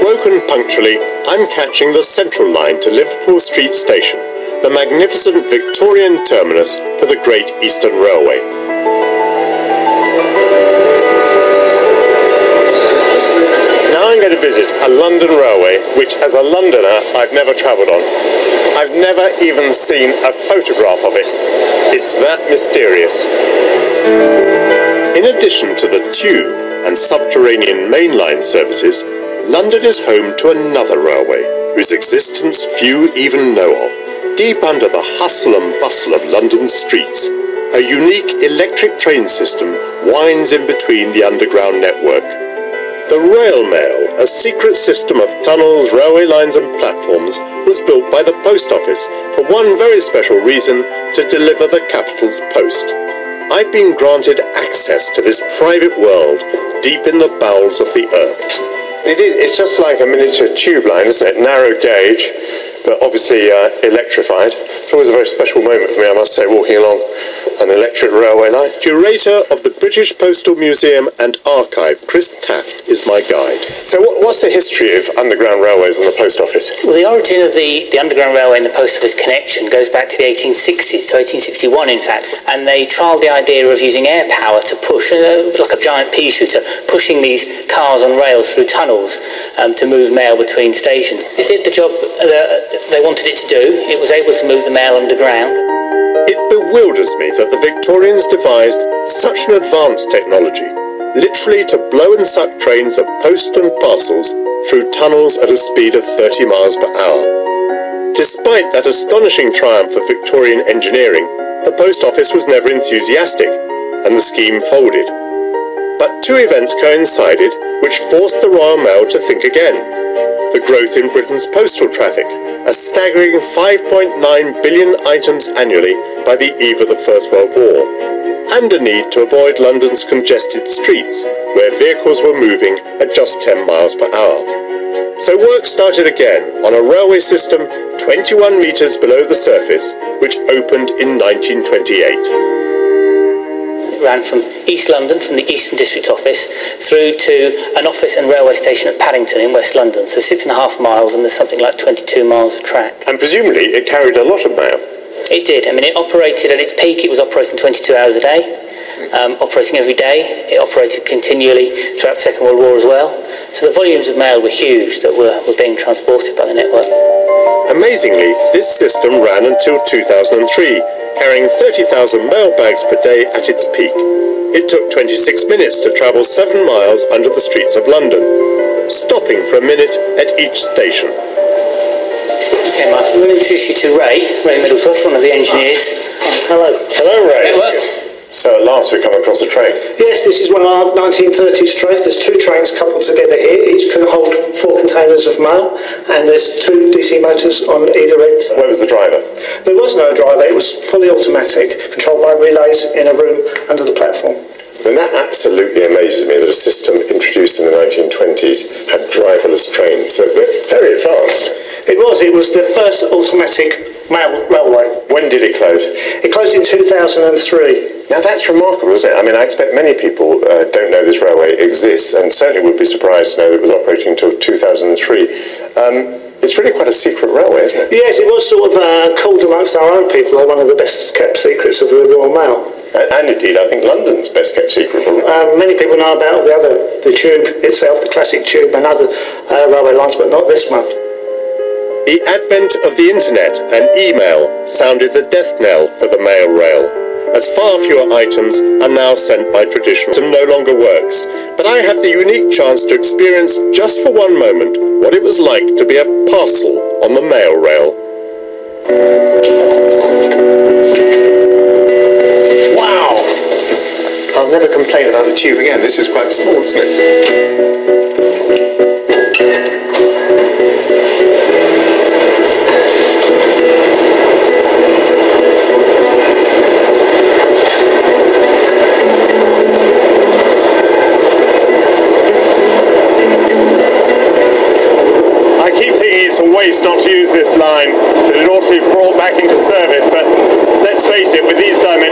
Woken punctually, I'm catching the Central Line to Liverpool Street Station, the magnificent Victorian terminus for the Great Eastern Railway. Now I'm going to visit a London railway, which as a Londoner I've never travelled on. I've never even seen a photograph of it. It's that mysterious. In addition to the tube and subterranean mainline services, London is home to another railway, whose existence few even know of. Deep under the hustle and bustle of London's streets, a unique electric train system winds in between the underground network. The Rail Mail, a secret system of tunnels, railway lines and platforms, was built by the Post Office for one very special reason: to deliver the capital's post. I've been granted access to this private world deep in the bowels of the earth. It's just like a miniature tube line, isn't it? Narrow gauge, but obviously electrified. It's always a very special moment for me, I must say, walking along an electric railway line. Curator of the British Postal Museum and Archive, Chris Taft, is my guide. So what's the history of underground railways and the Post Office? Well, the origin of the Underground Railway and the Post Office connection goes back to the 1860s, to 1861 in fact, and they trialled the idea of using air power to push, like a giant pea shooter, pushing these cars on rails through tunnels to move mail between stations. It did the job they wanted it to do. It was able to move the mail underground. It bewilders me that the Victorians devised such an advanced technology, literally to blow and suck trains of post and parcels through tunnels at a speed of 30 miles per hour. Despite that astonishing triumph of Victorian engineering, the Post Office was never enthusiastic, and the scheme folded. But two events coincided which forced the Royal Mail to think again: the growth in Britain's postal traffic, a staggering 5.9 billion items annually by the eve of the First World War, and a need to avoid London's congested streets, where vehicles were moving at just 10 miles per hour. So work started again on a railway system 21 metres below the surface, which opened in 1928. Ran from East London, from the Eastern District Office, through to an office and railway station at Paddington in West London, so 6.5 miles, and there's something like 22 miles of track. And presumably it carried a lot of mail. It did. I mean, it operated at its peak, it was operating 22 hours a day, operating every day. It operated continually throughout the Second World War as well. So the volumes of mail were huge that were being transported by the network. Amazingly, this system ran until 2003, carrying 30,000 mail bags per day at its peak. It took 26 minutes to travel 7 miles under the streets of London, stopping for a minute at each station. Okay, Mark, I'm going to introduce you to Ray Middlesworth, one of the engineers. Hello. Hello, Ray. Network. So at last we come across a train. Yes, this is one of our 1930s trains. There's two trains coupled together here. Each can hold 4 containers of mail, and there's 2 DC motors on either end. Where was the driver? There was no driver. It was fully automatic, controlled by relays in a room under the platform. And that absolutely amazes me that a system introduced in the 1920s had driverless trains. So they're very advanced. It was the first automatic mail railway. When did it close? It closed in 2003. Now that's remarkable, isn't it? I mean, I expect many people don't know this railway exists, and certainly would be surprised to know that it was operating until 2003. It's really quite a secret railway, isn't it? Yes, it was sort of called amongst our own people one of the best kept secrets of the Royal Mail. And indeed, I think London's best kept secret, probably. Many people know about the tube itself, the classic tube, and other railway lines, but not this one. The advent of the internet and email sounded the death knell for the mail rail, as far fewer items are now sent by traditional and no longer works. But I have the unique chance to experience just for one moment what it was like to be a parcel on the mail rail. Wow! I'll never complain about the tube again. This is quite small, isn't it? Waste not to use this line, that it ought to be brought back into service, but let's face it, with these dimensions